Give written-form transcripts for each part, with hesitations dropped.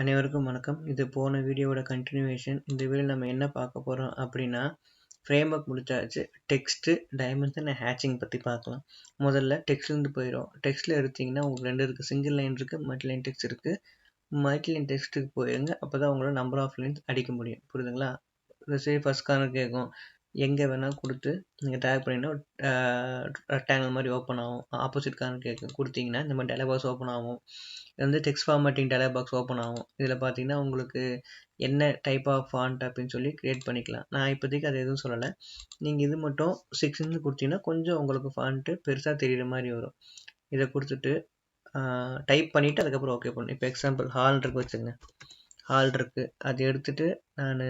அனைவருக்கும் வணக்கம். இது போன வீடியோவோட கண்டினியூவேஷன். இந்த வீடியோவில் நம்ம என்ன பார்க்க போகிறோம் அப்படின்னா, ஃப்ரேம் ஒர்க் முடிச்சாச்சு. டெக்ஸ்ட்டு, டைமென்ஷன், ஹேட்சிங் பற்றி பார்க்கலாம். முதல்ல டெக்ஸ்ட்லேருந்து போயிடும். டெக்ஸ்ட்டில் எடுத்திங்கன்னா உங்களுக்கு ரெண்டு இருக்குது, சிங்கிள் லைன் இருக்குது, மல்டி லைன் டெக்ஸ்ட் இருக்குது. மல்டி லைன் டெக்ஸ்ட்டுக்கு போயிருங்க, அப்போ தான் உங்களால் நம்பர் ஆஃப் லைன்ஸ் அடிக்க முடியும். புரியுதுங்களா? சரி, ஃபஸ்ட் கார்னர் கேட்கும், எங்கே வேணால் கொடுத்து நீங்கள் டேக் பண்ணிங்கன்னா ரெக்டாங்கிள் மாதிரி ஓப்பன் ஆகும். ஆப்போசிட் கார்னர் கொடுத்தீங்கன்னா இந்த மாதிரி டயலாக் பாக்ஸ் ஓப்பன் ஆகும். இது வந்து text formatting dialog box open ஆகும். இதில் பார்த்தீங்கன்னா உங்களுக்கு என்ன டைப் ஆஃப் ஃபாண்ட் அப்படின்னு சொல்லி க்ரியேட் பண்ணிக்கலாம். நான் இப்போதைக்கு அது எதுவும் சொல்லலை. நீங்கள் இது மட்டும் 6 இன்ச் கொடுத்தீங்கன்னா கொஞ்சம் உங்களுக்கு ஃபாண்ட்டு பெருசாக தெரிகிற மாதிரி வரும். இதை கொடுத்துட்டு டைப் பண்ணிவிட்டு அதுக்கப்புறம் ஓகே பண்ணணும். இப்போ எக்ஸாம்பிள் ஹால் இருக்கு வச்சுங்க. ஹால் இருக்குது, அது எடுத்துகிட்டு நான்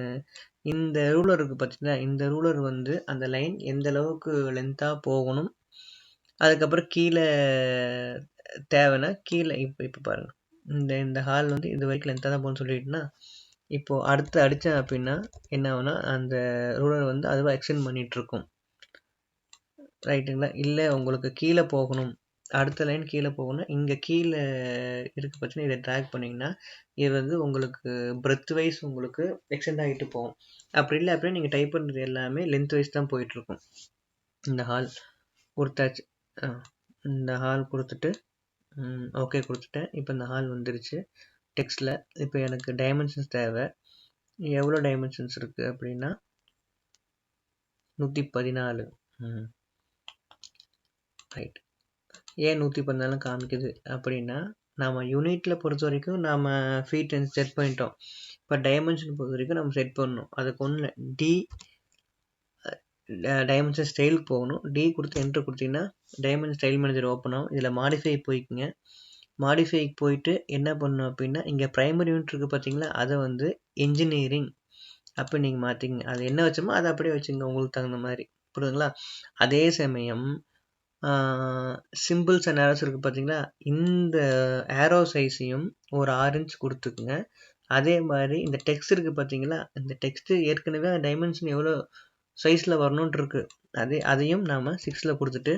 இந்த ரூலர் இருக்குது பார்த்தீங்கன்னா, இந்த ரூலர் வந்து அந்த லைன் எந்த அளவுக்கு லென்த்தாக போகணும், அதுக்கப்புறம் கீழே தேவைன்னா கீழே இப்போ பாருங்கள், இந்த ஹால் வந்து இது வரைக்கும் லென்த்தாக தான் போகணும்னு சொல்லிட்டுனா, இப்போது அடுத்து அடித்தேன் அப்படின்னா என்ன ஆகுனா அந்த ரூலர் வந்து அதுவாக எக்ஸ்டெண்ட் பண்ணிகிட்ருக்கும். ரைட்டுங்களா? இல்லை உங்களுக்கு கீழே போகணும், அடுத்த லைன் கீழே போகணும், இங்கே கீழே இருக்க பட்சம் இதை ட்ராக் பண்ணிங்கன்னா இது வந்து உங்களுக்கு பிரெத் வைஸ் உங்களுக்கு எக்ஸ்டெண்ட் ஆகிட்டு போகும். அப்படி இல்லை அப்படின்னா நீங்கள் டைப் பண்ணுறது எல்லாமே லென்த் வைஸ் தான் போயிட்டுருக்கும். இந்த ஹால் கொடுத்தாச்சு. இந்த ஹால் கொடுத்துட்டு ஓகே கொடுத்துட்டேன். இப்போ இந்த ஹால் வந்துருச்சு டெக்ஸ்ட்டில். இப்போ எனக்கு டைமென்ஷன்ஸ் தேவை. எவ்வளோ டைமென்ஷன்ஸ் இருக்குது அப்படின்னா 114. ரைட். ஏன் 114 காமிக்குது அப்படின்னா, நாம் யூனிட்டில் பொறுத்த வரைக்கும் நாம் ஃபீட் செட் பண்ணிட்டோம். இப்போ டைமென்ஷன் பொறுத்த வரைக்கும் நம்ம செட் பண்ணணும். அதுக்கு ஒன்று டி டைமென்ஷன் ஸ்டைலுக்கு போகணும். டி கொடுத்து என்ட்ரு கொடுத்தீங்கன்னா டைமென்ஷன் ஸ்டைல் மேனேஜர் ஓப்பன் ஆகும். இதில் மாடிஃபை போய்க்குங்க. மாடிஃபைக்கு போயிட்டு என்ன பண்ணணும் அப்படின்னா, இங்கே ப்ரைமரி யூனிட் இருக்குது பார்த்தீங்களா, அதை வந்து என்ஜினியரிங் அப்போ நீங்கள் மாற்றிங்க. அது என்ன வச்சோமோ அதை அப்படியே வச்சுங்க உங்களுக்கு தகுந்த மாதிரி. புரியுதுங்களா? அதே சமயம் சிம்பிள்ஸ் அண்ட் ஏரோஸ் இருக்குது பார்த்தீங்களா, இந்த ஏரோ சைஸையும் ஒரு 6 இன்ச் கொடுத்துக்குங்க. அதே மாதிரி இந்த டெக்ஸ்ட் இருக்குது பார்த்தீங்களா, இந்த டெக்ஸ்ட்டு ஏற்கனவே டைமென்ஷன் எவ்வளோ சைஸில் வரணுன்ட்டு இருக்குது, அதையும் நாம் 6ல் கொடுத்துட்டு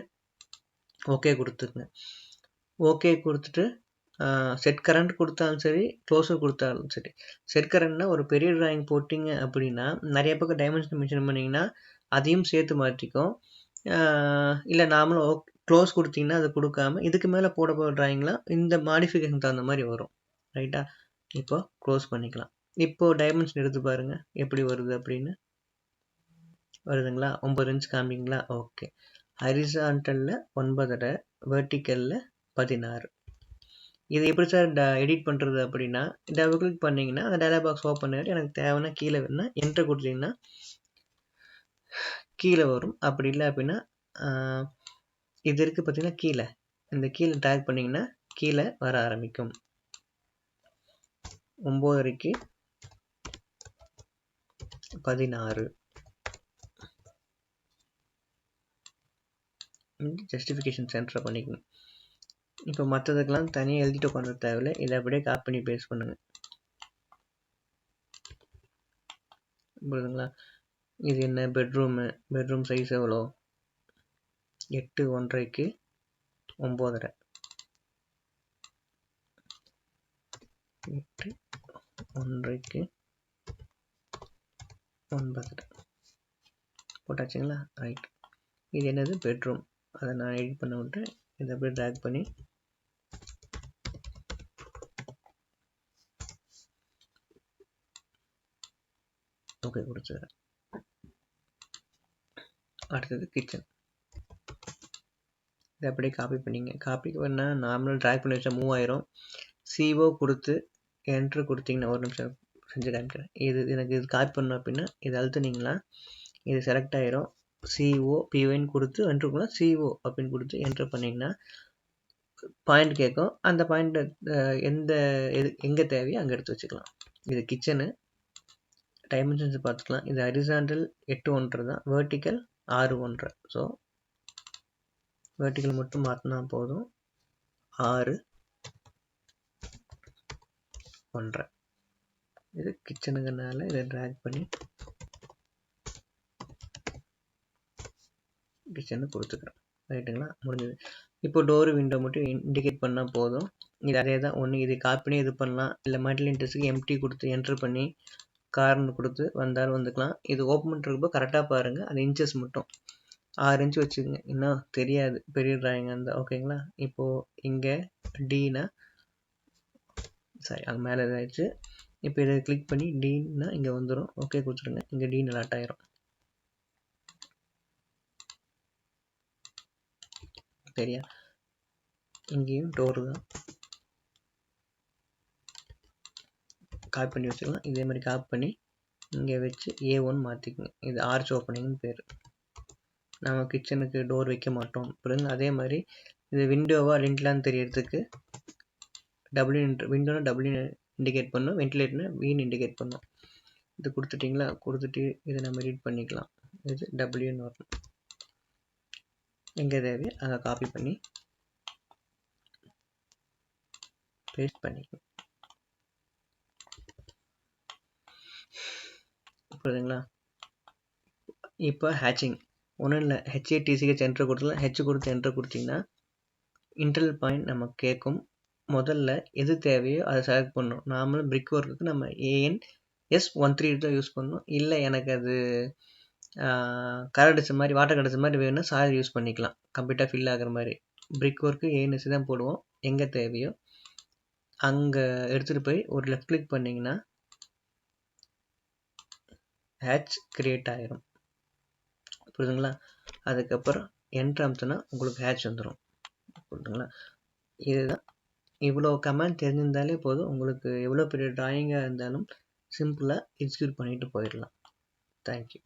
ஓகே கொடுத்துக்குங்க. ஓகே கொடுத்துட்டு செட் கரண்ட் கொடுத்தாலும் சரி, க்ளோஸர் கொடுத்தாலும் சரி. செட் கரண்ட்னா ஒரு பெரிய ட்ராயிங் போட்டிங்க அப்படின்னா நிறைய பக்கம் டைமென்ஷன் மென்ஷன் பண்ணிங்கன்னா அதையும் சேர்த்து மாற்றிக்கும். இல்லை நாமளும் க்ளோஸ் கொடுத்தீங்கன்னா அதை கொடுக்காம இதுக்கு மேலே போட போகிற ட்ராயிங்லாம் இந்த மாடிஃபிகேஷன் தகுந்த மாதிரி வரும். ரைட்டா? இப்போ க்ளோஸ் பண்ணிக்கலாம். இப்போது டைமென்ஷன் எடுத்து பாருங்கள் எப்படி வருது அப்படின்னு. வருதுங்களா? 9 இன்ச் காமிங்களா? ஓகே. ஹரிசான்டலில் 9, வெர்டிக்கலில் 16. இது எப்படி சார் எடிட் பண்ணுறது அப்படின்னா, டபுள் கிளிக் பண்ணிங்கன்னா அந்த டயலாக் பாக்ஸ் ஓப்பன் ஆகிட்டு எனக்கு தேவைன்னா கீழே வேணுன்னா என்ட்ரு கொடுத்தீங்கன்னா கீழே வரும். அப்படி இல்லை அப்படின்னா இது இருக்குது பார்த்தீங்கன்னா கீழே, இந்த கீழே ட்ராக் பண்ணிங்கன்னா கீழே வர ஆரம்பிக்கும். 9க்கு 16 ஜஸ்டிஃபிகேஷன் சென்டரை பண்ணிக்கணும். இப்போ மற்றதுக்கெல்லாம் தனியாக எழுதிட்டு உட்காந்து தேவையில்லை, இதை அப்படியே காப்பி பண்ணி பேஸ்ட் பண்ணுங்கள். புரியுதுங்களா? இது என்ன பெட்ரூம் சைஸ் எவ்வளோ? 8 1/2க்கு 9.5. 8 1/2க்கு 9.5 போட்டாச்சுங்களா? ரைட். இது என்னது? பெட்ரூம். அதை நான் எடிட் பண்ண விட்டேன். இதை அப்படியே ட்ராக் பண்ணி ஓகே கொடுத்துறேன். அடுத்தது கிச்சன். இதை அப்படியே காப்பி பண்ணிங்க. காப்பி பண்ணால் நார்மலாக ட்ராக் பண்ணி வச்சா மூவ் ஆயிரும். CO கொடுத்து என்ட்ரு கொடுத்தீங்கன்னா, ஒரு நிமிஷம் செஞ்சு காமிக்கிறேன். எனக்கு இது காப்பி பண்ணணும் அப்படின்னா இது அழுத்துனீங்களா இது செலக்ட் ஆயிரும். CO PYன்னு கொடுத்து என்ட்ரு பண்ணால் CO அப்படின்னு கொடுத்து என்ட்ரு பண்ணிங்கன்னா பாயிண்ட் கேட்கும். அந்த பாயிண்ட்டை எங்கே தேவையோ அங்கே எடுத்து வச்சுக்கலாம். இது கிச்சனு. டைமென்ஷன்ஸ் பார்த்துக்கலாம். இது ஹரிசாண்டல் 8 1/2 தான், வெர்டிக்கல் 6 1/2. ஸோ வெர்டிக்கல் மட்டும் மாற்றினா போதும். 6 1/2. இது கிச்சனுக்குனால இதை ட்ராக் பண்ணி கிச்சனு கொடுத்துக்கிறேன். ரைட்டுங்களா? முடிஞ்சது. இப்போ டோரு விண்டோ மட்டும் இண்டிகேட் பண்ணால் போதும். இது அதே தான். ஒன்று இது காப்பி பண்ணி இது பண்ணலாம், இல்லை மல்டி இன்ட்ரெஸ்ட்டுக்கு எம்டி கொடுத்து என்ட்ரு பண்ணி கார்னர் கொடுத்து வந்தாலும் வந்துக்கலாம். இது ஓப்பன் பண்ணுறப்போ கரெக்டாக பாருங்கள், அது இன்ச்சஸ் மட்டும் 6 இன்ச்சு வச்சுக்கோங்க. இன்னும் தெரியாது பெரிய ட்ராயிங் இருந்தால், ஓகேங்களா. இப்போது இங்கே டீனா சாரி அது மேலே இதாகிடுச்சு. இப்போ இதை கிளிக் பண்ணி டீன்னா இங்கே வந்துடும். ஓகே கொடுத்துருங்க. இங்கே டீன் அலாட் ஆயிரும். சரியா, இங்கேயும் டோரு தான் காப்பி பண்ணி வச்சுக்கலாம். இதே மாதிரி காப்பி பண்ணி இங்கே வச்சு A1 மாற்றிக்குங்க. இது ஆர்ச் ஓப்பனிங்னு பேர். நம்ம கிச்சனுக்கு டோர் வைக்க மாட்டோம் புரியுங்க. அதே மாதிரி இது விண்டோவா லிண்ட்லான்னு தெரியறதுக்கு விண்டோனா டபிள்யூ இண்டிகேட் பண்ணும், வென்டிலேட்டர்னா வீன் இண்டிகேட் பண்ணும். இது கொடுத்துட்டிங்களா, கொடுத்துட்டு இதை நம்ம ரீட் பண்ணிக்கலாம். இது டபிள்யூன்னு வரணும். எங்கே தேவையோ அதை காப்பி பண்ணி பேஸ்ட் பண்ணிக்கலாம். புரியுதுங்களா. இப்போ ஹேச்சிங் ஒன்றும் இல்லை, HATCH என்ட்ரு கொடுத்துக்கலாம். ஹெச் கொடுத்து என்ட்ரு கொடுத்தீங்கன்னா இன்டர்னல் பாயிண்ட் நம்ம கேட்கும். முதல்ல எது தேவையோ அதை செலக்ட் பண்ணணும். நார்மல் பிரிக் ஒர்க்குக்கு நம்ம ANS13 தான் யூஸ் பண்ணணும். இல்லை எனக்கு அது கலர் அடிச்ச மாதிரி வாட்டர் அடிச்ச மாதிரி வேணும்னா சாயில் யூஸ் பண்ணிக்கலாம், கம்ப்ளீட்டாக ஃபில் ஆகிற மாதிரி. பிரிக் ஒர்க்கு ANS தான் போடுவோம். எங்கே தேவையோ அங்கே எடுத்துகிட்டு போய் ஒரு லெஃப்ட் கிளிக் பண்ணிங்கன்னா ஹேட்ச் கிரியேட் ஆகிரும். புரியுதுங்களா. அதுக்கப்புறம் என்ட்ரு அமுத்துனா உங்களுக்கு ஹேட்ச் வந்துடும். புரியுதுங்களா. இதுதான். இவ்வளோ கமெண்ட் தெரிஞ்சிருந்தாலே போதும், உங்களுக்கு எவ்வளோ பெரிய ட்ராயிங்காக இருந்தாலும் சிம்பிளாக எக்ஸிக்யூட் பண்ணிட்டு போயிடலாம். தேங்க்யூ.